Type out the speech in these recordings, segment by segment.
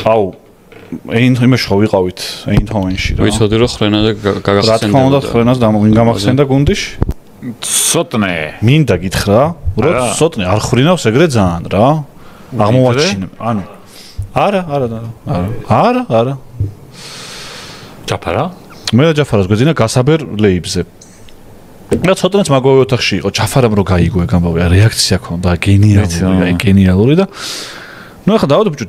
აუ იმაში ხო ვიყავით ეინჰოვენში რა. ვიცოდი რომ ხრენა და გაგახსენდა. რა თქმა უნდა ხრენას გამახსენდა გუნდიში? სოტნე. მინდა გითხრა, რომ სოტნე არ ხრინავს ეგრე ძალიან რა. აღმოვაჩინე. ანუ არა. ჯაფარა? მე და ჯაფარას გვეძინა გასაბერ ლეიბზე. და ცოტნეც მაგავე ოთახში იყო. ჯაფარამ რო გაიგო ეგ ამბავი, რეაქცია ქონდა, გენიალური და ნუ ახლა დავდო ბიჭო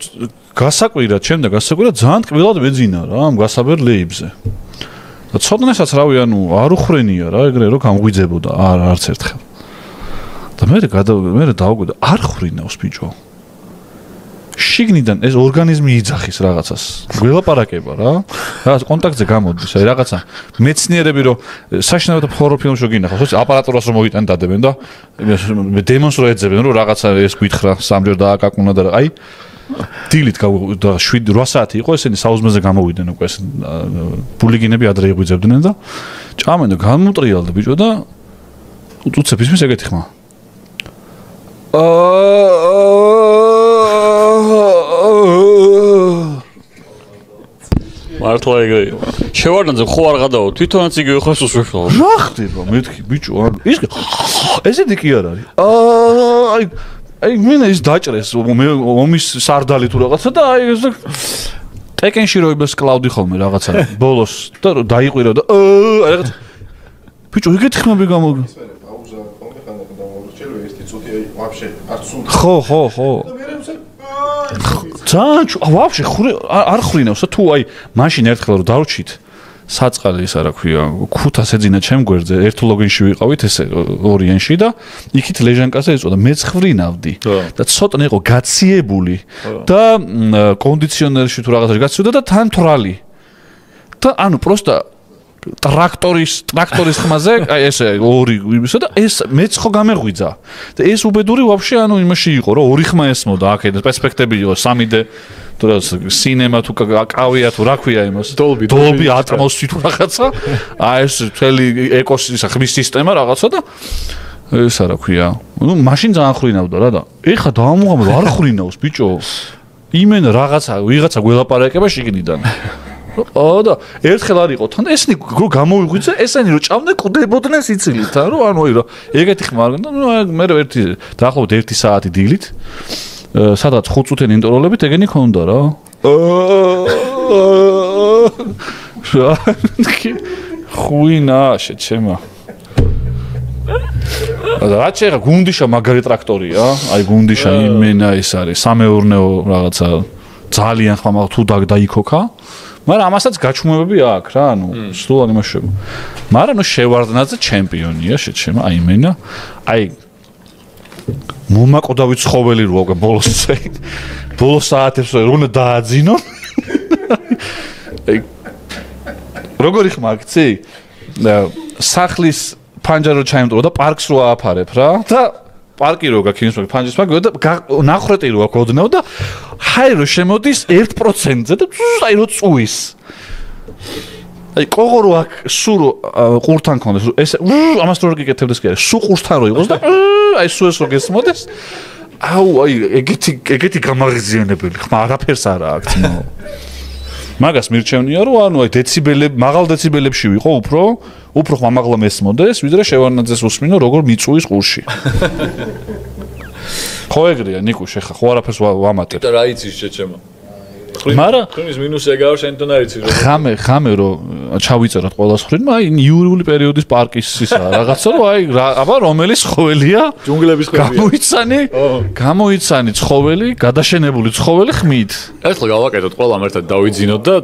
გასაკვირად, შემდეგ გასაკვირად ძალიან ტკბილად ვეძინა რა ამ გასაბერ ლეიბზე. და ცოტნესაც რავი, ანუ არ უხრენია რა ეგრე რომ გამღვიძებოდა არც ერთხელ. და მე დავგვიდა არ ხრინავს ბიჭო. შიგნიდან ეს ორგანიზმი იძახის რაღაცას. გველაპარაკება რა. რაღაც კონტაქტზე გამოდის, აი რაღაცა მეცნიერები რომ საშინაო ფლოროფილმს რო გინახავს, აპარატურას რომ მოიტან დადებენ და დემონს რო ეძებენ რომ რაღაცა ეს გითხრა სამჯერ დააკაკუნა და აი დილით და 7-8 საათი იყო ესენი საუზმეზე გამოვიდნენ უკვე ეს ბულიგინები ადრე იღვიძებდნენ და ჭამენ და გამუტრიალდა ბიჭო და უწუცებ ისმის ეგეთი ხმა. მართლა ეგრე. შევარდნაძე ხო არ გადაო, თვითონაც იგივე ხოს უშუშო. რა ხდება მეთქი ბიჭო, ის ესეთი კი არ არის. აი მე ის დაჭრეს ომის სარდალი თუ რაღაცა და აი ეს ტეკენში როიბლეს კლაუდი ხოლმე რაღაცა ბოლოს და დაიყვირა და რაღაც ბიჭო ეგეთი ხმები გამოგ ხო ძალიან ვაფშე არ ხრინავს თუ აი მაშინ ერთხელ რომ დავრჩით საწყალი ის არა ქვია ქუთას ეძინა ჩემ გვერდზე ერთ ლოგინში ვიყავით ესე ორიენში და იქით ლეჟანკაზე ეწოდა მეც ხრინავდი და ცოტნე იყო გაციებული და კონდიციონერში თუ რაღაცაში გაცივდა და თან თვრალი და ანუ პროსტა ტრაქტორის ხმაზე აი ესე ორი იმისა და ეს მეც ხო გამეღვიძა და ეს უბედური ვაფშე ანუ იმაში იყო რომ ორი ხმა ესმოდა აქედან პერსპექტები იყო 3D თუ რა სინემა თუ კავია თუ რა ქვია იმას დოლბი ატმოსი თუ რაღაცა აი ეს მთელი ეკოსისტემა ხმის სისტემა რაღაცა და ეს რა ქვია ნუ მაშინ ძალიან ხრინავდა რა და ეხა დაამოღამო არ ხრინავს ბიჭო იმენ ვიღაცა გველაპარაკება შიგნიდან და ერთხელ არ იყო თან ესენი რო გამოვიღვიძე ესენი რო ჭამდნენ კვდებოდნენ სიცილით რომ ანუ აი რომ ეგეთი ხმა არ გქონდა ნუ მე ერთი დაახლოებით 1 საათი დილით სადაც 5 წუთიანი ინტერვალებით ეგენი ქონდა რა ხუინა შეჩემა რა შეიძლება გუნდიშა მაგარი ტრაქტორია აი გუნდიშა იმენა ეს არის სამეურნეო რაღაცა ძალიან ხმა თუ დაიქოქა მაგრამ ამასაც გაჩუმებები აქვს რა ანუ სულ იმაში მაგრამ ნუ შევარდნაძე ჩემპიონია შეჩემა აი მენა აი მომაყდავი ცხოველი რო უკვე ბოლოს საათებს რო უნდა დააძინო აი როგორი ხმა აქცი სახლის ფანჯარო ჩაიმტრო და პარკს რო ააფარებ რა და პარკი რო გაქვს იმ ფანჯის მაგ და ნახრეტი რო აქვს ოდნავ და ჰაი რო შემოდის 1%-ზე და აი რო წუის აი კოღო რო აქ სულ ყურთან კონდეს ეს ამას რო გიკეთებდეს კი არა სულ ყურთან რო იყოს და აი სულ ეს რო გესმოდეს აუ აი ეგეთი გამაღიზიანებელი ხმა არაფერს არა აქვს ნო მაგას მირჩევნია რომ ანუ აი მაღალ დეციბელებში ვიყო უფრო ხმამაღლა მესმოდეს ვიდრე შევარდნაძეს უსმინო როგორ მიწუის ყურში ხო ეგრეა ნიკუშ ხა ხო არაფერს ვამატებ და რა იცის შეჩემა მარა ხრინის მინუსი ეგაა შენ თვითონ არ იცი ხამე რომ ჩავიწეროთ ყოველას ხრინმა აი იურიული პერიოდის პარკის ისა რაღაცა რომ აი აბა რომელი ცხოველია ჯუნგლების ხვევია გამოიცანი ცხოველი გადაშენებული ცხოველი ხმით ერთხელ გავაკეთოთ ყველამ ერთად დავიძინოთ და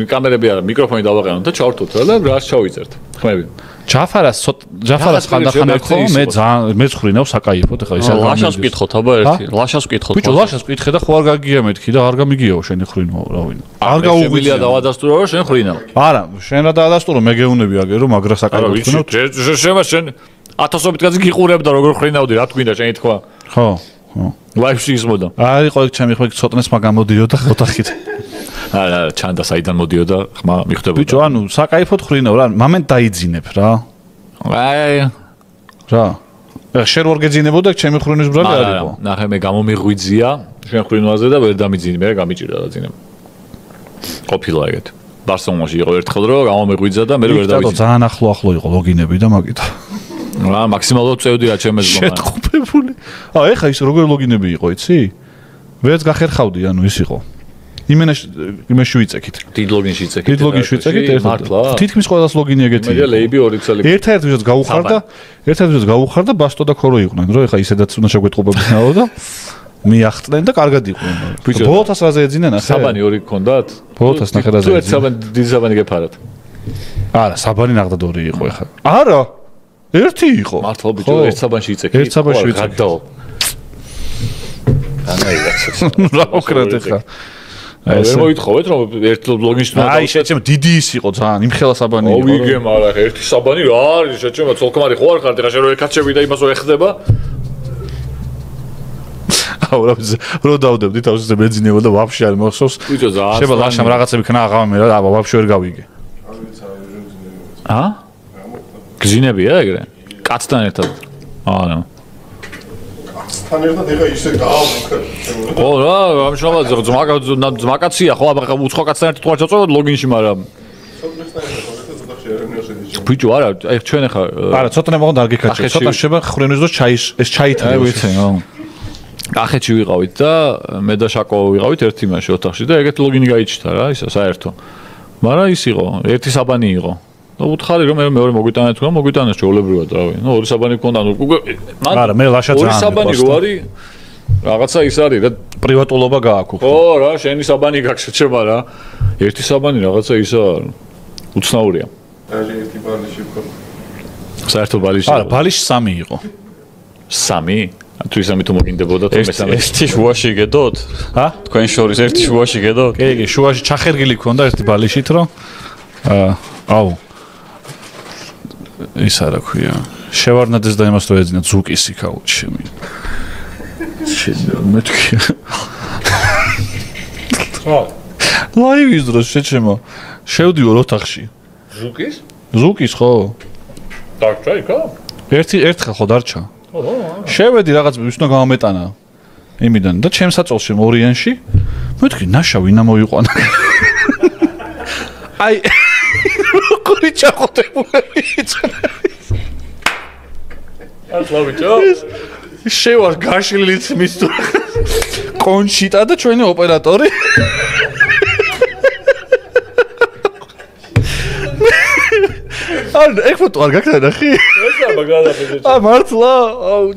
კამერები არა მიკროფონი დავაყენოთ და ჩავრთოთ რა და რას ჩავიწერთ ხმები ჯაფარას ხანდახან ხო მე ხრინავ საკაიფოდ ხა ისა ლაშას ვკითხოთ აბა ერთი ლაშას ვკითხოთ ბიჭო ლაშას ვკითხე და ხო არ გაგიგია მეთქი და არ გამიგიაო შენი ხრინვა რა ვინ არ გაუგვიძლია დავადასტურო რომ შენ ხრინავ არა შენ რა დავადასტურო მე გეუნები აგერო მაგრა საკაიფოდ ხრინავ შენ 1000-ობით კაცი გიყურებ და როგორ ხრინავდი რა თქვინდა შენი თქვა ხო ლაივში ისმოდა არის ყოველ ჩემი ხო ცოტნეს მაგამოდიოდა ოთახით არა ჩანდა საიდან მოდიოდა ხმა მიხდებოდა ბიჭო ანუ საკაიფოდ ხრინავ რა მომენტ დაიძინებ რა აი რა შენ ვერ გეძინებოდა ჩემი ხრინის ბრალი არ იყო. ნახე მე გამომიღვიძია შენ ხრინვაზე და ვერ დამიძინი მე გამიჭირდა დაძინება. ყოფილა ეგეთ. ბარსელონაში იყო ერთხელ რომ გამომიღვიძა და მე ვერ დავიძინე. ძალიან ახლო იყო ლოგინები და მაგით. რა მაქსიმალურად წევდი რა ჩემს ზონა. შეთყობებული. ეხა ის როგორ ლოგინები იყო, იცი? ვერც გახერხავდი, ანუ ის იყო. იმაში ვიწექით. დიდ ლოგინში ვიწექით. დიდ ლოგინში ვიწექით ერთად. თითქმის ყველას ლოგინი ეგეთი. მე ლეიბი 2 წელი. ერთადერთად გაუხარ და ბასტო და ქორო იყვნენ, რომ ეხა ისედაც უნდა შეგვეთყობების ნალო და მიახტნენ და კარგად იყვნენ. ბოლოთას რაზე ეძინენ ახლა? საბანი 2 გქონდათ? ბოლოთას ნახე რაზე ეძინენ. თუ საბანი დიდი საბანი გეფარათ. არა, საბანი ნახდად 2 იყო ეხლა. არა. 1 იყო. მართლა ბიჭო, ერთ საბანში იწექით. ერთ საბანში ვიწექით. რა უკრათ ეხლა? აი ვერ მოითხოვეთ რომ ერთ ლოგინში უნდა აი შეჩემ დიდი ის იყო ძალიან იმხელა საბანი იყო. ვიგე მაგრამ ერთი საბანი რა არის შეჩემ ცოლკმარი ხო არ ხარ ეხლა შენ რო ეკაჩები და იმას რო ეხდება. აუ რა დავდებდი თავზე მეძინევა და ვაფშე არ მოხსოვს. შევა ლაშამ რაღაცები ქნა აღავა მე რა ვაფშე ვერ გავიგე. გზინებია ეგრე? კაცთან ერთად. არა. თან ერთად ეხა ისე გაავუქარ. ო რა, ამჟამად ძმაკაცია ხო, აბა უცხო კაცთან ერთად თუ არ ჩაწოვოთ ლოგინში, მაგრამ ბიჭო არა, აი ჩვენ ეხა არა, ცოტა მოგონ არ გიქაჩე. ცოტა შეება ხრენოს და ეს ჩაითრა. აი ვიცი, ხო. კახეთში ვიყავით და მე და შაკო ვიყავით ერთ იმაში ოთახში და ეგეთ ლოგინი გაიჩნდა რა, ისა საერთო. მაგრამ ის იყო, ერთი საბანი იყო. და უთხარი რომ მე მეორე მოგვიტანეთ თუ მოგვიტანეს ჩვეულებრივად რავი. ნუ ორი საბანი გქონდა, ნუ უკვე არა, მე ლაშა ძალიან. ორი საბანი რო არის რაღაცა ის არის რა პრივატულობა გააქვს. ხო რა, შენი საბანი გაქვს შეჩება რა. ერთი საბანი რაღაცა ისა უცნაურია. აი ერთი ბალიში ხო. საერთო ბალიში. არა, ბალიში 3 იყო. 3? თუ ისამი თუ მოგინდებოდა თუ მესამე. ერთი შუაში გედოთ? თქვენ შორის ერთი შუაში გედოთ? კი, შუაში ჩახერგილი ქონდა ერთი ბალიშით რომ აუ ის არა ქვია. შევარნადეს და იმას რო ეძინა ზუკისი ქაუჩი შემი. მეთქი. ლაივის დროს შეჩემო. შევდივარ ოთახში. ზუკის? ზუკის ხო? დარჩა იქა? ერთხელ ხო დარჩა? შევედი რაღაც ვისნა გამომეტანა იმიდან და ჩემს საწოლში ორიანში მეთქი ნაშა ვინა მოიყვანა აი როგორი ჩახოტებული აცლავიჭო შევარ გაშლილიც მის კონჩიტა და ჩვენი ოპერატორი არ ეგ ფოტო არ გაქნა ნახი? ესა მაგალითად. მართლა? აუ